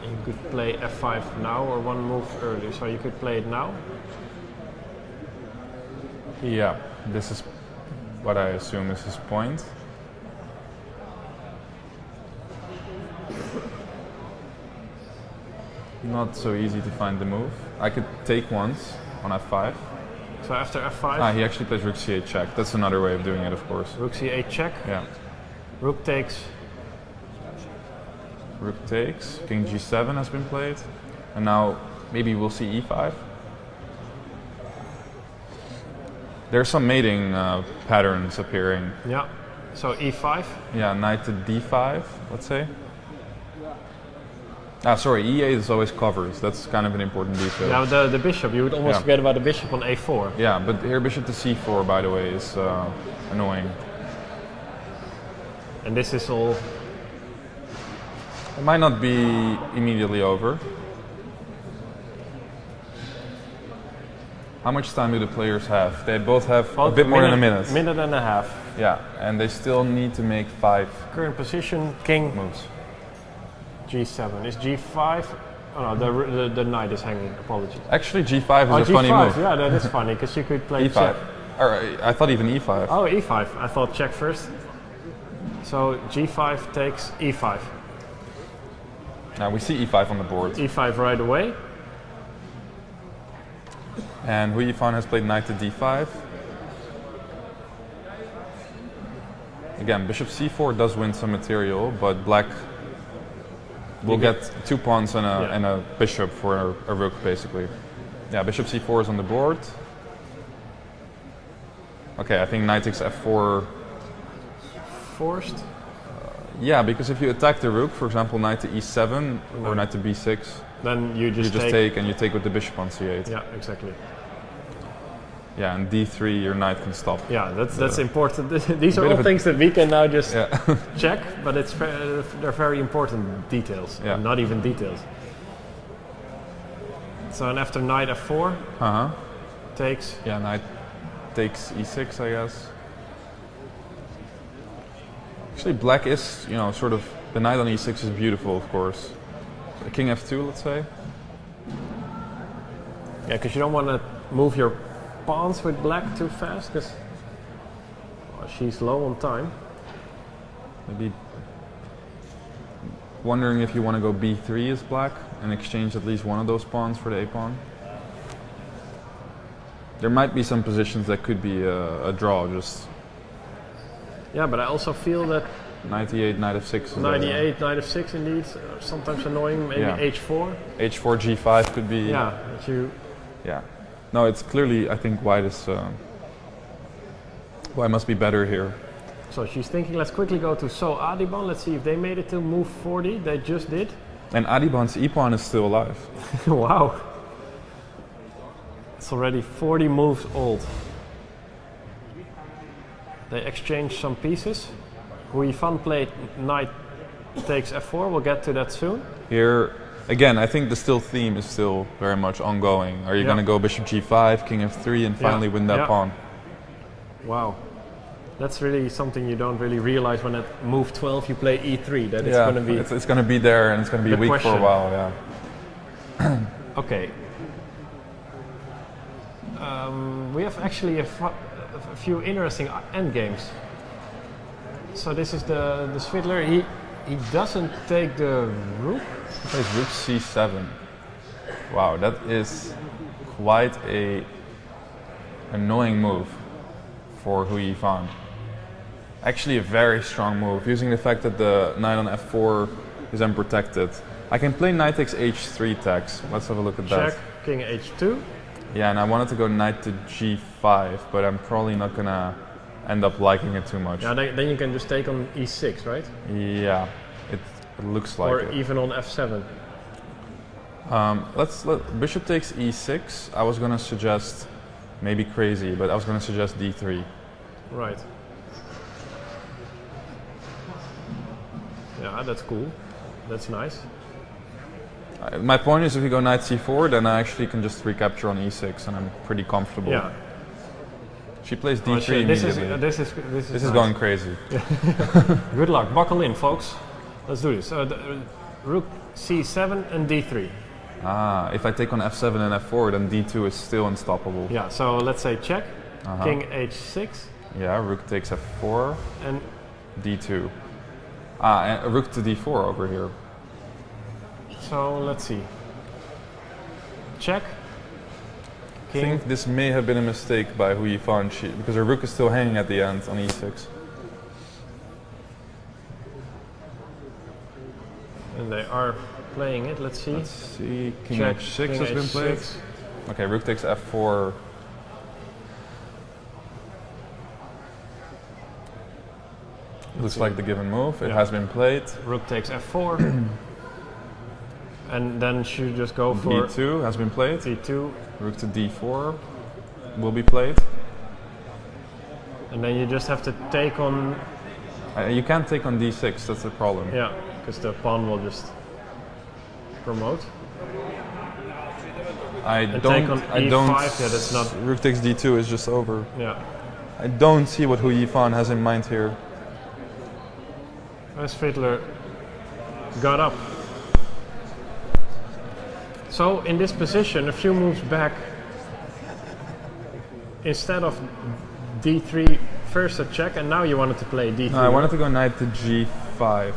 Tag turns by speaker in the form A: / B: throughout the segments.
A: You could play f5 now or one move earlier, so you could play it now.
B: Yeah, this is what I assume is his point. Not so easy to find the move. I could take once on f5.
A: So after f5,
B: He actually plays rook c8 check. That's another way of doing it, of course.
A: rook c8 check,
B: Yeah.
A: rook takes,
B: Rook takes, king g7 has been played. And now maybe we'll see e5. There's some mating patterns appearing.
A: yeah. So e5,
B: Yeah, knight to d5, let's say. Sorry, e8 is always covers. That's kind of an important detail.
A: yeah, the bishop, you would almost
B: Yeah.
A: forget about the bishop on a4.
B: Yeah, but here bishop to c4, by the way, is annoying.
A: And this is all,
B: It might not be immediately over. How much time do the players have? They both have a bit more than a minute.
A: Minute and a half.
B: Yeah, and they still need to make 5
A: Current position, king,
B: moves.
A: g7. Is g5? Oh no, the knight is hanging, apologies.
B: Actually, g5 is a
A: G5,
B: funny move.
A: yeah, that is funny, because you could play
B: e5.
A: check.
B: Or, I thought even e5.
A: Oh, e5, I thought check first. So g5 takes e5.
B: Now we see e5 on the board.
A: e5 right away.
B: And Hou Yifan has played knight to d5. Again, bishop c4 does win some material, but black will get 2 pawns and a bishop for a rook, basically. Yeah, bishop c4 is on the board. Okay, I think knight takes f4.
A: Forced.
B: Yeah, because if you attack the rook, for example, knight to e7 or knight to b6,
A: Then you just
B: take and you take with the bishop on c8.
A: Yeah, exactly.
B: Yeah, and d3 your knight can stop.
A: Yeah, that's important. These are
B: bit
A: all
B: of a-
A: things that we can now just
B: Yeah.
A: check, but they're very important details.
B: Yeah.
A: Not even details. So and after knight f4
B: Uh-huh.
A: takes.
B: Yeah, knight takes e6, I guess. Actually, black is, sort of, the knight on e6 is beautiful, of course. King f2, let's say.
A: Yeah, because you don't want to move your pawns with black too fast, because she's low on time.
B: Maybe wondering if you want to go b3 as black and exchange at least one of those pawns for the a pawn. There might be some positions that could be a draw, just
A: Yeah, but I also feel that
B: knight e8, knight f6 is
A: knight e8, knight f6 indeed, sometimes annoying, maybe
B: Yeah.
A: h4.
B: h4, g5 could be.
A: Yeah, that you.
B: Yeah. No, it's clearly, I think, white must be better here.
A: So she's thinking, let's quickly go to So Adiban. Let's see if they made it to move 40. They just did.
B: And Adiban's e-pawn is still alive.
A: Wow. It's already 40 moves old. They exchanged some pieces. Hou Yifan played knight takes f4. We'll get to that soon.
B: Here, again, I think the theme is still very much ongoing. Are you
A: Yeah.
B: going to go bishop g5, king f3, and finally win that
A: Yeah.
B: pawn?
A: Wow. That's really something you don't really realize when at move 12 you play e3. That it's going to be...
B: It's going to be there, and it's going to be
A: the
B: weak for
A: question.
B: a while. Yeah.
A: Okay. We have actually a few interesting endgames. So this is the Svidler. He doesn't take the rook.
B: He plays rook c7. Wow, that is quite a annoying move for Hou Yifan. Actually a very strong move, using the fact that the knight on f4 is unprotected. I can play knight takes h3 tax. Let's have a look at that.
A: Check, king h2.
B: Yeah, and I wanted to go knight to g5, but I'm probably not gonna end up liking it too much.
A: Yeah, then you can just take on e6, right?
B: Yeah, it looks like
A: Or
B: it.
A: even on f7.
B: Bishop takes e6. I was gonna suggest, maybe crazy, but I was gonna suggest d3.
A: Right. Yeah, that's cool. That's nice.
B: My point is, if you go knight c4, then I actually can just recapture on e6, and I'm pretty comfortable.
A: Yeah.
B: She plays d3
A: Oh, shit,
B: immediately.
A: this is
B: This is
A: nice.
B: going crazy.
A: Good luck. Buckle in, folks. Let's do this. rook c7 and d3.
B: Ah, if I take on f7 and f4, then d2 is still unstoppable.
A: Yeah, so let's say check, king h6.
B: Yeah, rook takes f4,
A: and
B: d2. Ah, and rook to d4 over here.
A: So let's see. Check.
B: I think this may have been a mistake by Hou Yifan because her rook is still hanging at the end on e6.
A: And they are playing it, let's see.
B: Let's see, king
A: Check,
B: h6
A: king
B: has been played.
A: h6.
B: Okay, rook takes f4. Looks like the given move. It has been played.
A: Rook takes f4. And then should just go for
B: d2 has been played.
A: d2.
B: Rook to d4 will be played.
A: And then you just have to take on...
B: You can't take on d6, that's the problem.
A: Yeah, because the pawn will just promote.
B: I
A: Take
B: don't.
A: on
B: I
A: e5,
B: don't.
A: yeah, that's not...
B: Rook takes d2 is just over.
A: Yeah.
B: I don't see what Hou Yifan has in mind here.
A: Svidler got up. So in this position, a few moves back, instead of d3, first a check, and now you wanted to play d3.
B: No, I wanted to go knight to g5.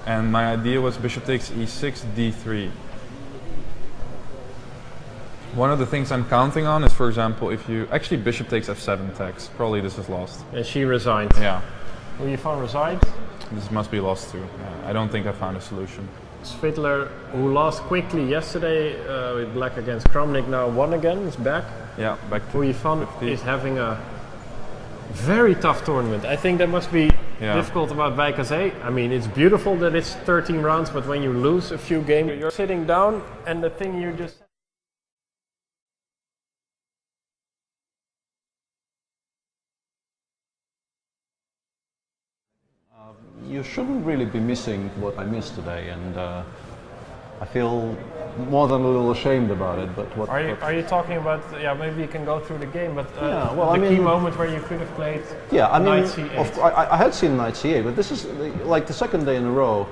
B: And my idea was bishop takes e6, d3. One of the things I'm counting on is, for example, if you... Actually, bishop takes f7 tax. Probably this is lost.
A: And she resigned.
B: Yeah.
A: Hou Yifan resigned.
B: This must be lost too. Yeah, I don't think I found a solution.
A: Svidler, who lost quickly yesterday with black against Kramnik, now won again, is back.
B: Yeah, back to
A: Hou Yifan
B: 50.
A: is having a very tough tournament. I think that must be difficult about Bijkazé. I mean, it's beautiful that it's 13 rounds, but when you lose a few games, you're sitting down and the thing you just...
C: You shouldn't really be missing what I missed today, and I feel more than a little ashamed about it. But what
A: Are you talking about? Yeah, maybe you can go through the game, but
C: Yeah, well,
A: the
C: I
A: key
C: mean-
A: moment where you could have played.
C: Yeah, I mean,
A: knight c8.
C: I had seen knight c8, but this is like the second day in a row.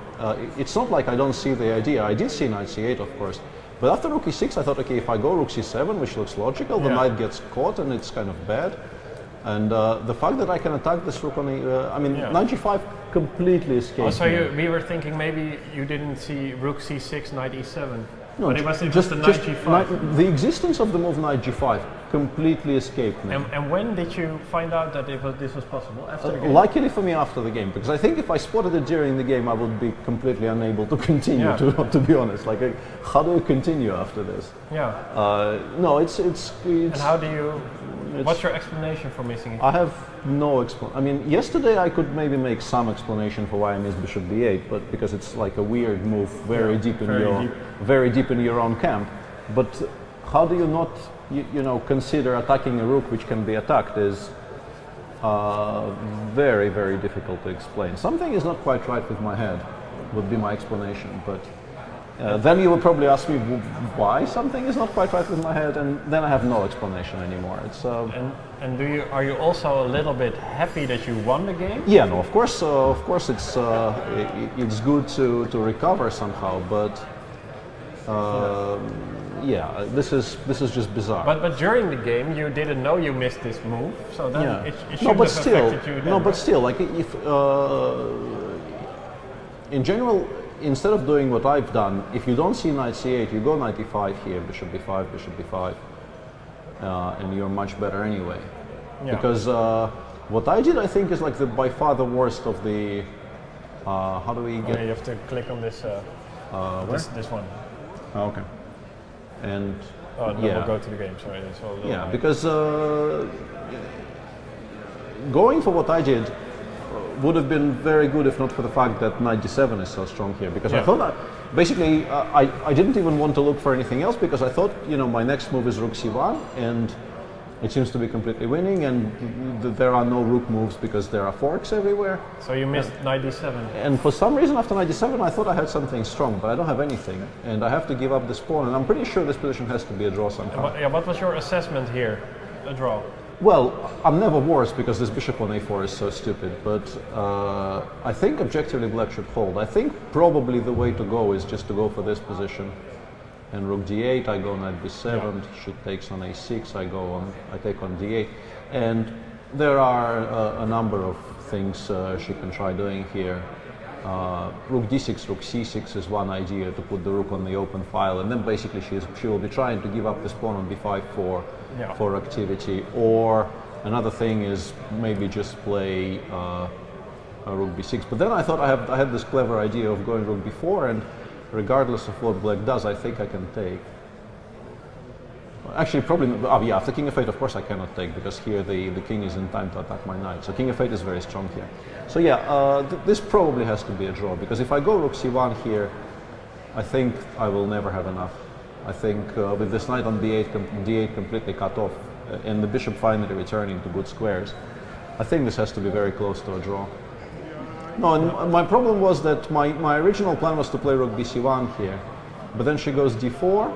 C: It's not like I don't see the idea. I did see knight c8, of course, but after rook e6, I thought, okay, if I go rook c7, which looks logical, the
A: Yeah.
C: knight gets caught and it's kind of bad. And the fact that I can attack this rook on knight g5 completely escaped
A: Also,
C: me.
A: we were thinking maybe you didn't see rook c6, knight e7.
C: No,
A: but it was
C: just
A: just the knight g5.
C: the existence of the move knight g5 completely escaped me.
A: And when did you find out that this was possible? After the game?
C: Luckily for me, after the game, because I think if I spotted it during the game, I would be completely unable to continue.
A: Yeah.
C: To be honest, like, how do you continue after this?
A: Yeah.
C: No, it's.
A: And how do you? What's your explanation for missing it?
C: I have no explanation. I mean, yesterday I could maybe make some explanation for why I missed bishop d8, but because it's like a weird move, very deep in your own camp. But how do you not, consider attacking a rook which can be attacked is very, very difficult to explain. Something is not quite right with my head, would be my explanation. But then you will probably ask me why something is not quite right with my head, and then I have no explanation anymore. It's
A: And are you also a little bit happy that you won the game?
C: yeah, no, of course, it's good to recover somehow, but yeah, this is just bizarre.
A: But during the game, you didn't know you missed this move, so then
C: Yeah.
A: it
C: No,
A: shouldn't
C: but
A: have
C: still,
A: affected you then,
C: no, but
A: right?
C: still, like if in general, instead of doing what I've done, if you don't see knight c8, you go knight e5 here, bishop b5, bishop b5, and you're much better anyway.
A: Yeah.
C: Because what I did, I think, is like by far the worst of the. How do we
A: Yeah,
C: get?
A: you have to click on this this one.
C: Oh, okay. And
A: Then
C: yeah.
A: we'll go to the game. Sorry, it's all a little
C: Yeah,
A: high.
C: because going for what I did would have been very good if not for the fact that knight d7 is so strong here. Because I thought basically I didn't even want to look for anything else because I thought my next move is rook c1 and it seems to be completely winning, and there are no rook moves because there are forks everywhere.
A: So you missed knight d7.
C: And for some reason after knight d7 I thought I had something strong, but I don't have anything, and I have to give up this pawn, and I'm pretty sure this position has to be a draw somehow.
A: What was your assessment here? A draw.
C: Well, I'm never worse because this bishop on a4 is so stupid, but I think objectively black should hold. I think probably the way to go is just to go for this position. And rook d8, I go knight b7, she takes on a6, I take on d8. And there are a number of things she can try doing here. Rook d6, rook c6 is one idea, to put the rook on the open file, and then basically she will be trying to give up this pawn on b5 for activity. Or another thing is maybe just play rook b6. But then I thought I had this clever idea of going rook b4, and regardless of what black does, I think I can take. Actually, probably, after king f8, of course I cannot take, because here the king is in time to attack my knight. So king f8 is very strong here. So yeah, this probably has to be a draw, because if I go rook c1 here, I think I will never have enough. I think with this knight on d8 completely cut off, and the bishop finally returning to good squares, I think this has to be very close to a draw. No, and my problem was that my original plan was to play rook bc1 here, but then she goes d4,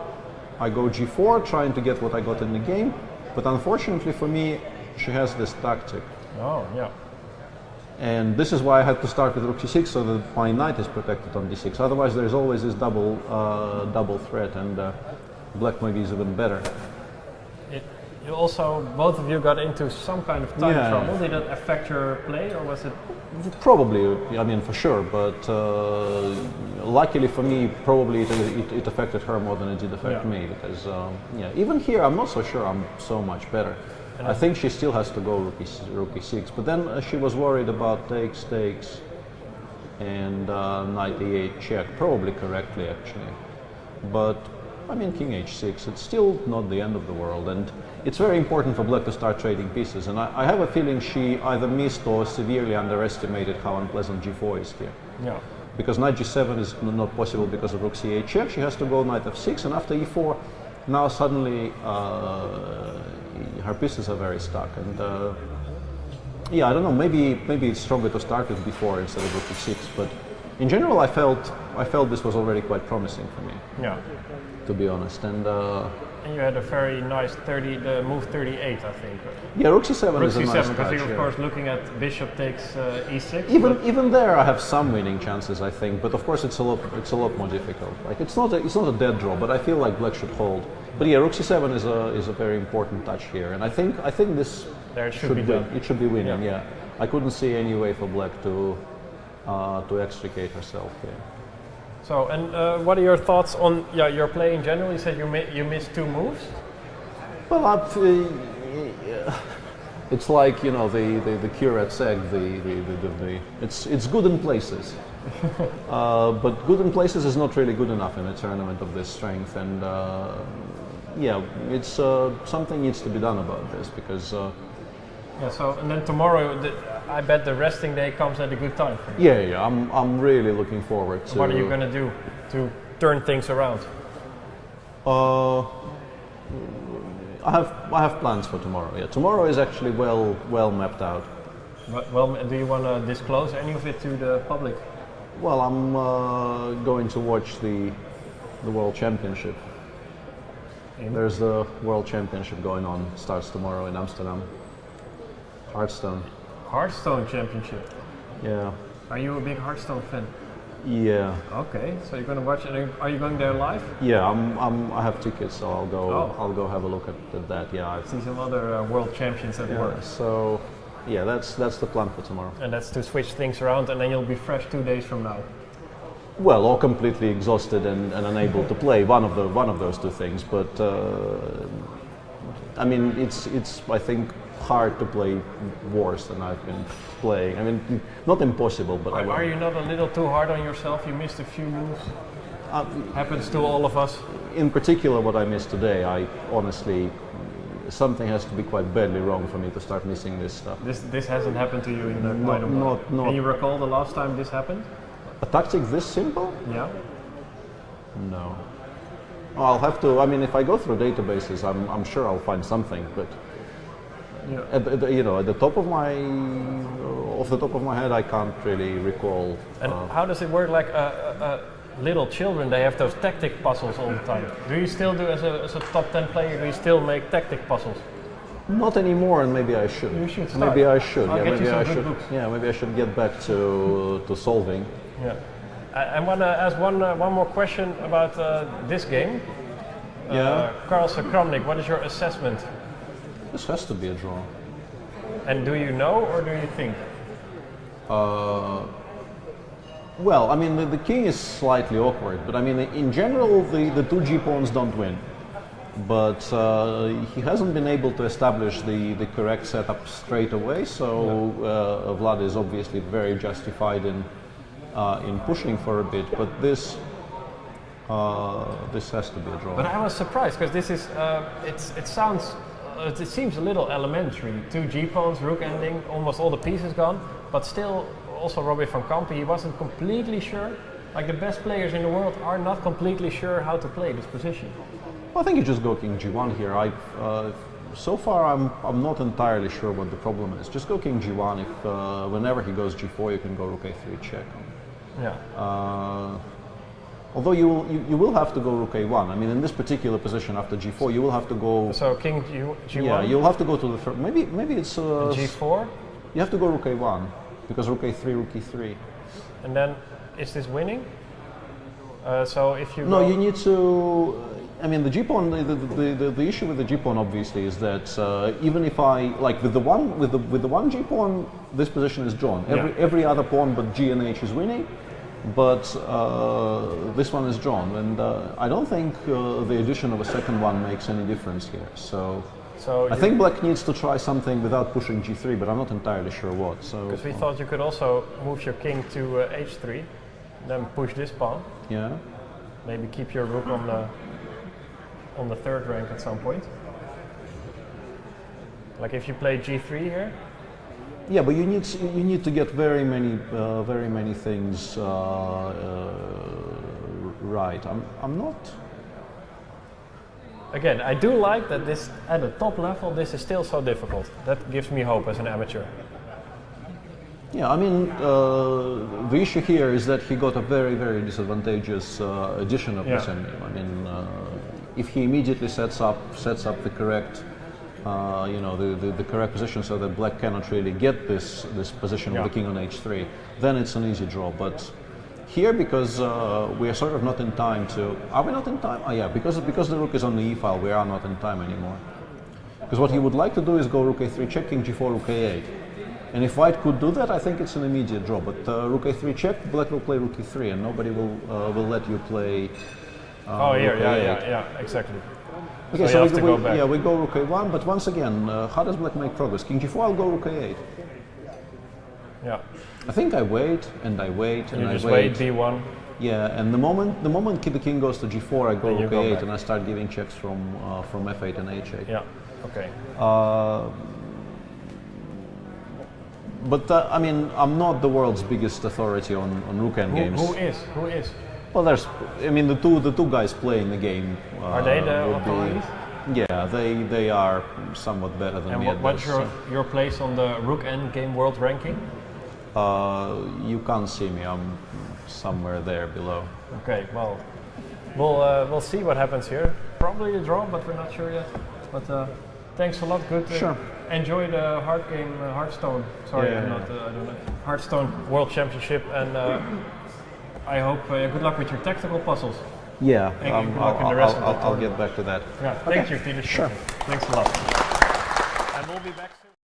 C: I go g4, trying to get what I got in the game, but unfortunately for me, she has this tactic.
A: Oh, yeah.
C: And this is why I had to start with rook c6, so that my knight is protected on d6. Otherwise, there's always this double threat, and black maybe is even better.
A: You also, both of you got into some kind of time trouble. Did that affect your play, or was it?
C: Probably, I mean, for sure, but luckily for me, probably it affected her more than it did affect me, because, even here, I'm not so sure I'm so much better. And I think she still has to go rook e6, but then she was worried about takes, and knight e8 check, probably correctly, actually. But, I mean, king h6, it's still not the end of the world, and it's very important for black to start trading pieces, and I have a feeling she either missed or severely underestimated how unpleasant g4 is here.
A: Yeah.
C: Because knight g7 is not possible because of rook c8 check, she has to go knight f6, and after e4, now suddenly her pieces are very stuck, and I don't know, maybe it's stronger to start with b4 instead of rook e6, but in general I felt this was already quite promising for me.
A: Yeah.
C: To be honest, and
A: you had a very nice move 38, I think.
C: Yeah, rook c7 is a nice touch,
A: because you're of course looking at bishop takes e6.
C: Even there, I have some winning chances, I think, but of course it's a lot more difficult. Like it's not a dead draw, but I feel like black should hold. But yeah, rook c7 is a very important touch here, and I think this should be done. It should be winning. Yeah, I couldn't see any way for black to extricate herself here.
A: So, and what are your thoughts on your play in general? You said you missed two moves.
C: Well, it's like the curate's egg. It's good in places, but good in places is not really good enough in a tournament of this strength. And it's something needs to be done about this, because.
A: So and then tomorrow, I bet the resting day comes at a good time for you.
C: Yeah. I'm really looking forward to.
A: What are you going to do to turn things around?
C: I have plans for tomorrow. Yeah, tomorrow is actually well mapped out.
A: Well, do you want to disclose any of it to the public?
C: Well, I'm going to watch the World Championship. There's the World Championship going on. Starts tomorrow in Amsterdam. Hearthstone
A: Championship.
C: Yeah.
A: Are you a big Hearthstone fan?
C: Yeah.
A: Okay, so you're going to watch it. Are you going there live?
C: Yeah, I have tickets, so I'll go. Oh. I'll go have a look at that. Yeah.
A: I see some other world champions at work.
C: So, yeah, that's the plan for tomorrow.
A: And that's to switch things around, and then you'll be fresh 2 days from now.
C: Well, or completely exhausted and unable to play. One of those two things. But I mean, it's I think hard to play worse than I've been playing. I mean, not impossible, but
A: are you not a little too hard on yourself? You missed a few moves. Happens to all of us.
C: In particular, what I missed today, I honestly, something has to be quite badly wrong for me to start missing this stuff.
A: This hasn't happened to you in quite a while. Can you recall the last time this happened?
C: A tactic this simple?
A: Yeah.
C: No. I'll have to. I mean, if I go through databases, I'm sure I'll find something, but. At the top of my head, I can't really recall.
A: And how does it work? Like little children, they have those tactic puzzles all the time. Do you still do, as a top 10 player, do you still make tactic puzzles?
C: Not anymore, and maybe I should.
A: You should start.
C: Maybe I should.
A: I'll
C: Yeah,
A: get you
C: maybe
A: some
C: I
A: good
C: should.
A: books.
C: Yeah, maybe I should get back to solving.
A: Yeah. I want to ask one more question about this game. Karlse Kramnik, what is your assessment?
C: This has to be a draw.
A: And do you know or do you think?
C: Well, I mean, the king is slightly awkward, but I mean, in general, the two g-pawns don't win. But he hasn't been able to establish the correct setup straight away, so Vlad is obviously very justified in pushing for a bit. But this has to be a draw.
A: But I was surprised because this is it seems a little elementary. Two g-pawns, rook ending, almost all the pieces gone, but still. Also, Robbie van Kampen, he wasn't completely sure. Like the best players in the world are not completely sure how to play this position.
C: Well, I think you just go king g1 here. So far, I'm not entirely sure what the problem is. Just go king g1. If whenever he goes g4, you can go rook a3 check.
A: Yeah.
C: Although you will have to go rook a1. I mean, in this particular position after g4, you will have to go.
A: So king g1.
C: Yeah, you'll have to go to the third. Maybe it's
A: g4.
C: You have to go rook a1 because rook a3, rook e3.
A: And then, is this winning? So if you
C: you need to. I mean, the g-pawn. The issue with the g-pawn obviously is that even if I like with the one g-pawn, this position is drawn. Every other pawn but g and h is winning, but this one is drawn, and I don't think the addition of a second one makes any difference here. So I think black needs to try something without pushing g3, but I'm not entirely sure what. So
A: because we thought you could also move your king to h3, then push this pawn.
C: Yeah.
A: Maybe keep your rook on the third rank at some point. Like if you play g3 here.
C: Yeah, but you need to get very many things right. I'm not.
A: Again, I do like that this at the top level this is still so difficult. That gives me hope as an amateur.
C: Yeah, I mean the issue here is that he got a very disadvantageous addition of this ending. I mean, if he immediately sets up the correct, the correct position so that black cannot really get this position with the king on h3, then it's an easy draw. But here, because we are sort of not in time to... Are we not in time? Oh yeah, because the rook is on the e file, we are not in time anymore. Because what he would like to do is go rook a3 check, king g4, rook a8. And if white could do that, I think it's an immediate draw. But rook a3 check, black will play rook e3, and nobody will let you play
A: yeah, exactly.
C: Okay,
A: so you have to go back.
C: Yeah, we go rook a1, but once again, how does black make progress? King g4, I'll go rook a8.
A: Yeah.
C: I think I wait, and I wait, and I
A: just
C: wait.
A: b1.
C: Yeah, and the moment the king goes to g4, I go rook a8, and I start giving checks from f8 and h8.
A: Yeah, okay.
C: But I mean, I'm not the world's biggest authority on rook endgames.
A: Who is?
C: Well, I mean, the two guys playing the game.
A: Are they the authorities?
C: Yeah, they are somewhat better than me.
A: And what's your place on the rook endgame world ranking?
C: You can't see me. I'm somewhere there below.
A: Okay, well, we'll see what happens here. Probably a draw, but we're not sure yet. But thanks a lot. Good.
C: Sure.
A: Enjoy the hard game, Hearthstone. Sorry, I don't know. Hearthstone World Championship, and I hope good luck with your tactical puzzles.
C: Yeah,
A: and good luck in the rest of the
C: I'll get back to that.
A: Yeah, thank you, Peter.
C: Sure.
A: Thanks a lot. And we'll be back.